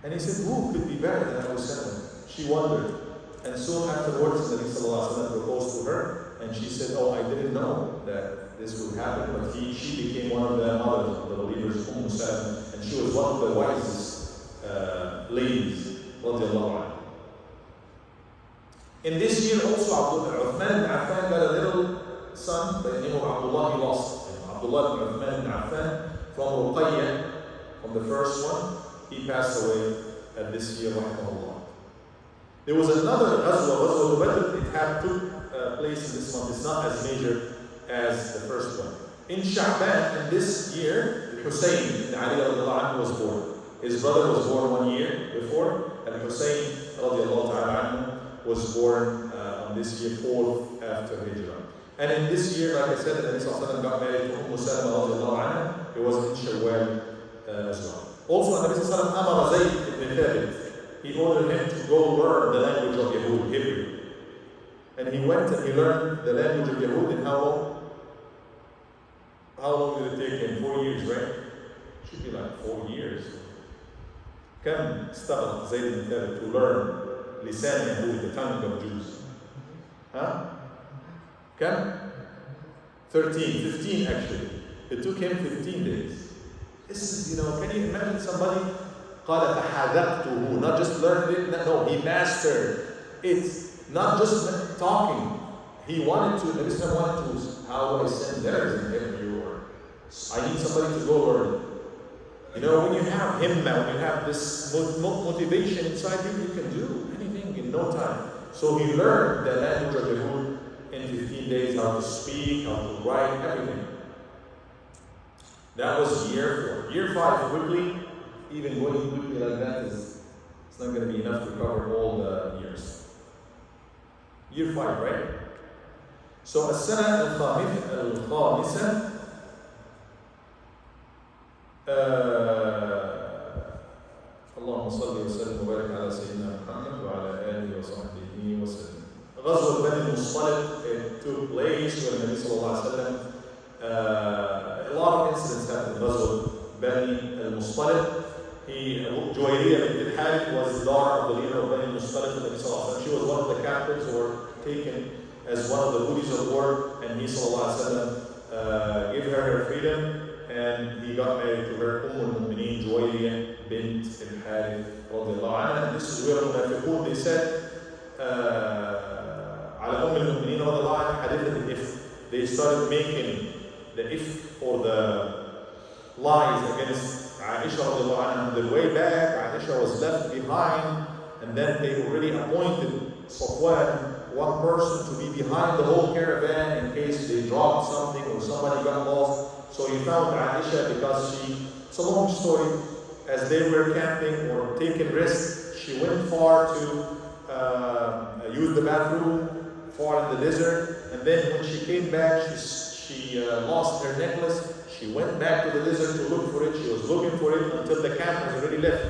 Speaker 1: And he said, who could be better than Abu Salama? She wondered. And soon afterwards, the Nabi sallallahu alaihi wasallam proposed to her, and she said, oh, I didn't know that this would happen, but she became one of the mothers of the believers, Salama, and she was one of the wisest ladies, radiallahu anha. In this year also, Uthman ibn Affan got a little son by the name of Abdullah. He lost him. Abdullah ibn Uthman ibn Affan from Ruqayya, from the first one. He passed away at this year, rahimahullah. There was another Ghazwa Badr. It had took place in this month. It's not as major as the first one. In Sha'ban, in this year, Hussein ibn Ali radiallahu anhu was born. His brother was born 1 year before, and Hussein radiallahu ta'ala anhu was born on this year, 4th after Hijrah. And in this year, like I said, the Nabi sallallahu alayhi wa sallam got married to Salama radiallahu anha. It was in Shawwal as well. Also, the Nabi sallallahu alayhi wa sallam amara Zayd ibn Thabit. He ordered him to go learn the language of Yahud, Hebrew. And he went and he learned the language of Yahud in how long? How long did it take him? 4 years, right? Should be like 4 years. كم استغرق زيد بن ثابت to learn لسان يهود, the tongue of Jews? Huh? كم? 13, 15 actually. It took him 15 days. This is, can you imagine somebody قال فحذقته, not just learned it, no, he mastered it. Not just talking. He wanted to, Nabi Sallallahu wanted to, how do I send letters in Hebrew? Or I need somebody to go learn it. When you have himma, when you have this motivation inside you, you can do anything in no time. So he learned the language of Yahud in 15 days, how to speak, how to write, everything. That was year 4. Year 5, quickly, even going quickly like that it's not going to be enough to cover all the years. Year 5, right? So السنة الخامسة اللهم صل وسلم وبارك على سيدنا محمد وعلى آله وصحبه وسلم. غزوة بني المصطلق took place when Nabi sallallahu alaihi wasallam. A lot of incidents happened in غزوة بني المصطلق. Juwayriyah bint al-Harith was the daughter of the leader of Bani al-Mustaliq, Nabi sallallahu alaihi wasallam. She was one of the captives who were taken as one of the booties of war, and he sallallahu alaihi wasallam gave her freedom, and he got married to her, al-Mu'mineen Juwayriyah bint al-Harith radiallahu anha. And this is where Munafiqun, they said, على al-Mu'mineen radiallahu anha, hadith al-Ifk. They started making the Ifk, or the lies against Aisha radiallahu anha. On the way back, Aisha was left behind, and then they already appointed Safwan, one person, to be behind the whole caravan in case they dropped something or somebody got lost. So he found Aisha because it's a long story, as they were camping or taking risks, she went far to use the bathroom, far in the desert, and then when she came back, she lost her necklace. She went back to the desert to look for it. She was looking for it until the camp was already left.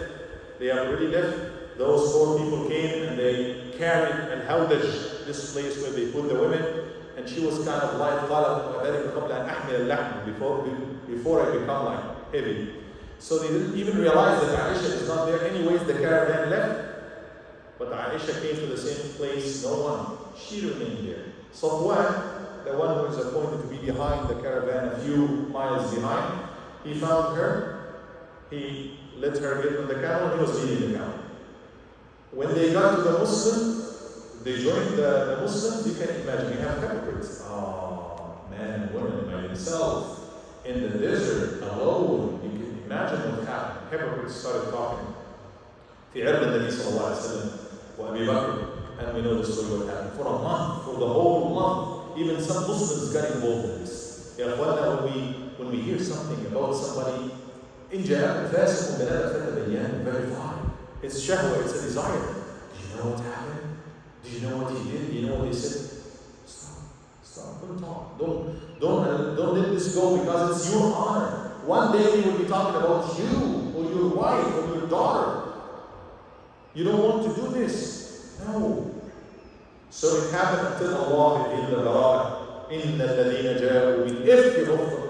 Speaker 1: They have already left. Those 4 people came and they carried and held this place where they put the women. And she was kind of light, before I become like heavy. So they didn't even realize that Aisha is not there. Anyways, the caravan left. But Aisha came to the same place. No one. She remained there. Safwan, the one who is appointed to be behind the caravan, a few miles behind, he found her. He let her get on the camel. He was leading the camel. When they got to the Muslims, they joined the Muslims. You can imagine, you have hypocrites. Oh, men and women by themselves in the desert alone. You can imagine what happened. Hypocrites started talking. في عرض النبي صلى الله عليه وسلم وأبي بكر, and we know the story what happened. For a month, for the whole month, even some Muslims got involved in this. When we hear something about somebody, إن جاءكم فاسق بنبأ فتبينوا, verify. It's shahwa, it's a desire. Do you know what happened? Do you know what he did? Do you know what he said? Stop. Don't talk. Don't let this go, because it's your honor. One day he will be talking about you or your wife or your daughter. You don't want to do this. No. So it happened until Allah revealed the bara'ah. إِنَّ الَّذِينَ جَاءُوا بِالْإِفْكِ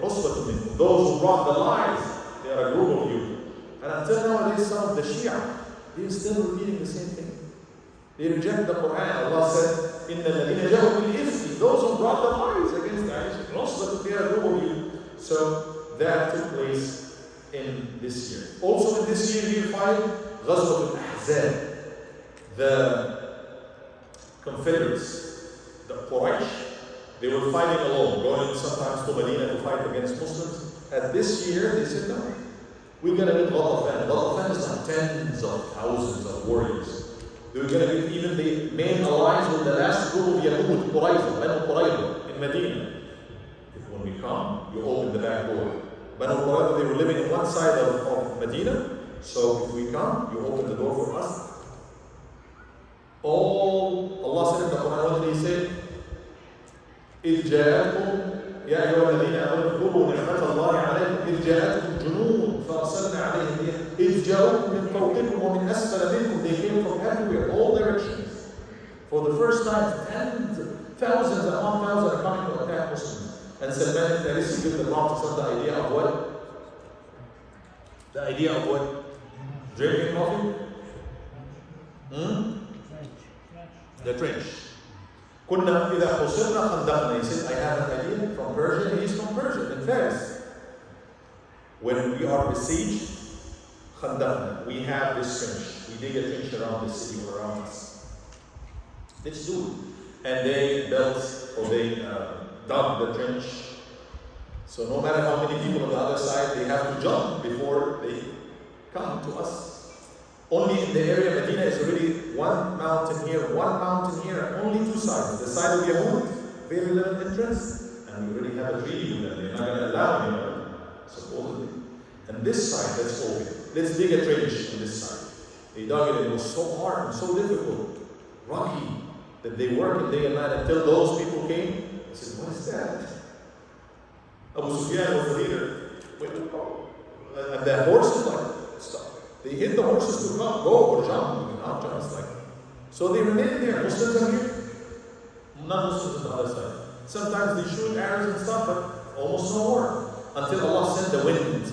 Speaker 1: عُصْبَةٌ مِّنْكُمْ. Those who brought the lies, they are a group of you. And until nowadays, some of the Shia, they are still repeating the same thing. They reject the Quran. Allah said, إِنَّ الَّذِينَ جَاءُوا بِالْإِفْكِ. Those who brought the lies against Aisha, عُصْبَةٌ, they are a group of you. So that took place in this year. Also in this year, year 5, Ghazwat al-Ahzab. The Confederates, the Quraysh, they were fighting alone, going sometimes to Medina to fight against Muslims. At this year, they said, no, we're going to get Ghatafan. Ghatafan is like tens of thousands of warriors. They were going to get even the main alliance with the last group of Yahud, Qurayza, Banu Qurayza in Medina. the back door. Banu Qurayza, they were living in one side of Medina. So if we come, you open the door for us. All Allah said in the Quran, what did He say? إذ جاءتكم يا أيها الذين آمنوا اذكروا نعمة الله عليكم إذ جاءتكم جنود فأرسلنا عليهم ريحا إذ جاءوكم من فوقكم ومن أسفل منكم. They came from everywhere, all directions. For the first time, thousands upon thousands are coming to attack Muslims. And Salman al-Farisi gives the Prophet the idea of what? The idea of what? Drinking coffee? The trench. كنا إذا حصرنا خندقنا. He said, I have an idea from Persia. He is from Persia, in Fars. When we are besieged, خندقنا, we have this trench. We dig a trench around the city or around us. Let's do it. And they built, or they dug the trench. So no matter how many people on the other side, they have to jump before they come to us. Only in the area, Medina is already one mountain here, only two sides. The side of Yahud, very little entrance, and we already have a treaty with them. They're not going to allow anyone, supposedly. And this side, that's open. Let's dig a trench on this side. They dug it, and it was so hard and so difficult, rocky, that they worked day and night until those people came. I said, what is that? Abu Sufyan was the leader. And the horses like, stop. They hit the horses to not go or jump. Not jump. Like, so they remain there. Muslims are here. Non-Muslims on the other side. Sometimes they shoot arrows and stuff, but almost no more. Until Allah sent the wind.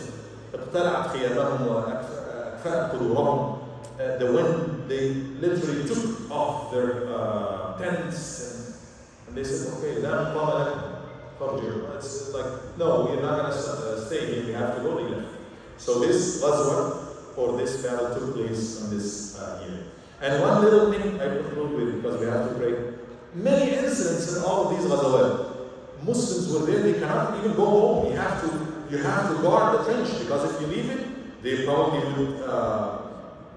Speaker 1: The wind, they literally took off their tents and they said, okay, it's like, no, we're not going to stay here, we have to go leave. So this ghazwa, or this battle, took place on this year. And one little thing I conclude with, because we have to pray. Many incidents in all of these ghazawat, Muslims were there, they cannot even go home. You have to guard the trench, because if you leave it, they probably would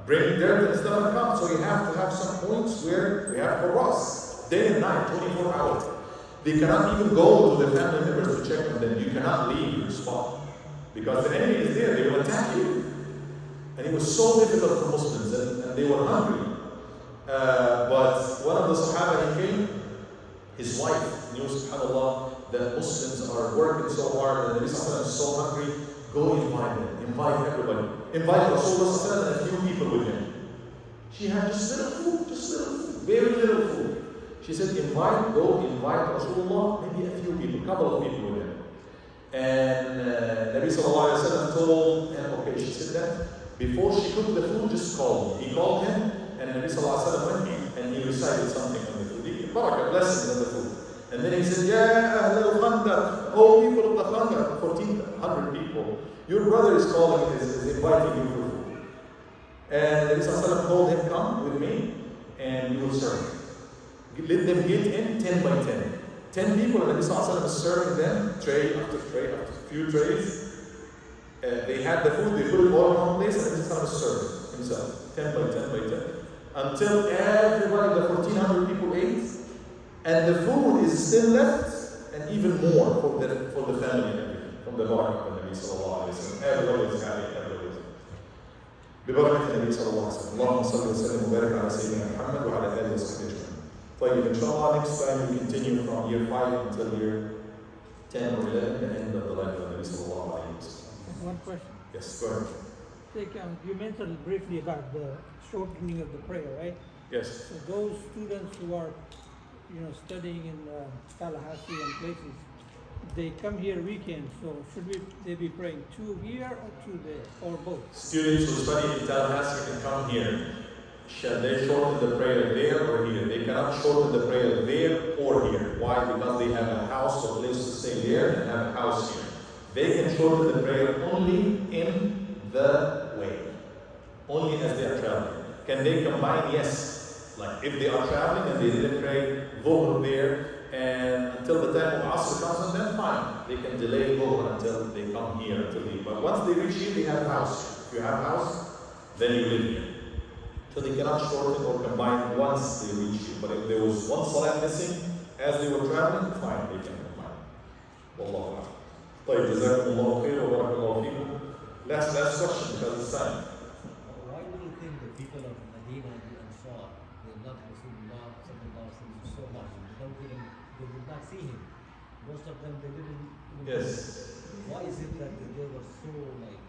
Speaker 1: bring dirt and stuff and come. So you have to have some points where we have harass, day and night, 24 hours. They cannot even go to the family members to check on them. You cannot leave your spot. Because the enemy is there, they will attack you. And it was so difficult for Muslims, and they were hungry. But one of the Sahaba, he came, his wife knew, subhanAllah, that Muslims are working so hard, and the Nabi Sallallahu is so hungry. Go invite them, invite everybody. Invite Rasulullah and a few people with him. She had just little food, very little food. She said, go invite Rasulullah, maybe a few people, a couple of people with him. And Nabi Sallallahu Alaihi Wasallam told him, okay, she said that. Before she cooked the food, just call him. He called him, and Nabi Sallallahu Alaihi Wasallam went and he recited something on the food. He gave barakah, blessings on the food. And then he said, Ya Ahl al-Khandaq, oh people of the Khandaq, 1,400 people. Your brother is calling, is inviting you for food. And Nabi Sallallahu Alaihi Wasallam told him, come with me, and you will serve. Let them get in 10 by 10. 10 people, and Nabi Sallallahu Alaihi Wasallam is serving them, tray after tray after few trays. They had the food, they put it all in one place, and Nabi Sallallahu Alaihi Wasallam is serving himself, 10 by 10 by 10. Until everybody, the 1,400 people ate, and the food is still left, and even more for the family, from the barakah of Nabi Sallallahu Alaihi Wasallam. Everybody is happy, everybody is happy. ببركة النبي صلى الله عليه وسلم. اللهم صل وسلم وبارك على سيدنا محمد وعلى آله وصحبه أجمعين. طيب, inshallah, next time we continue from year 5 until year 10 or 11, the end of the life of Nabi Sallallahu Alaihi Wasallam.
Speaker 4: One question.
Speaker 1: Yes, go ahead.
Speaker 4: You mentioned briefly about the shortening of the prayer, right?
Speaker 1: Yes.
Speaker 4: So those students who are, studying in Tallahassee and places, they come here weekends. So they be praying 2 here or 2 there, or both? Students
Speaker 1: who study in Tallahassee can come here. Shall they shorten the prayer there or here? They cannot shorten the prayer there or here. Why? Because they have a house or place to stay there and have a house here. They can shorten the prayer only in the way, only as they are traveling. Can they combine? Yes. Like if they are traveling and they didn't pray Dhuhr there and until the time of Asr comes on them, fine. They can delay Dhuhr until they come here. But once they reach here, they have a house. If you have a house, then you live here. So they cannot shorten or combine once they reach you. But if there was one salat missing as they were traveling, fine, they can combine. Wallahu a'lam. طيب جزاكم الله خير وبارك الله فيكم. Last question because it's time.
Speaker 5: Why do you think the people of Medina and the Ansar, they love Rasulullah sallallahu alaihi wasallam so much? They did not see him. Most of them, they didn't.
Speaker 1: Yes.
Speaker 5: Why is it that they were so like?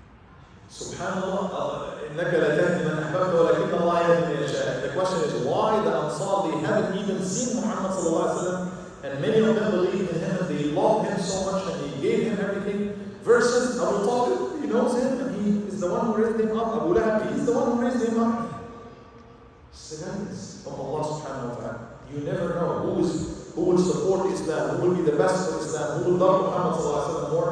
Speaker 1: Subhanallah, إنك لا تهدي من أحببت ولكن الله يهدي من يشاء. The question is why the Ansar, they haven't even seen Muhammad sallallahu alaihi wasallam, and many of them believe in him and they love him so much and he gave him everything. Versus Abu Talib, he knows him and he is the one who raised him up. Abu Lahab, he is the one who raised him up. Silence from Allah subhanahu wa ta'ala. You never know who will support Islam, who will be the best for Islam, who will love Muhammad sallallahu alaihi wasallam more.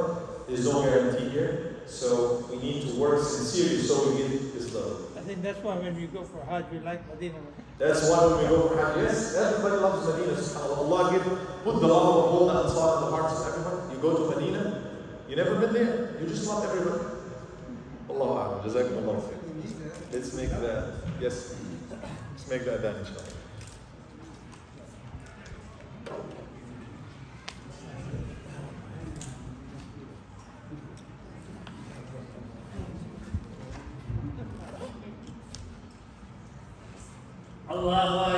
Speaker 1: There's no guarantee here. So we need to work sincerely so we get this love.
Speaker 4: I think that's why when we go for Hajj, we like Medina.
Speaker 1: That's why when we go for Hajj, yes, everybody loves Medina, subhanAllah. Allah put the love of all the Ansar in the hearts of everyone. You go to Medina, you never been there, you just love everybody. Allahu Akbar, Jazakumullah khair. Let's make that, yes, let's make that done, inshallah.
Speaker 6: الله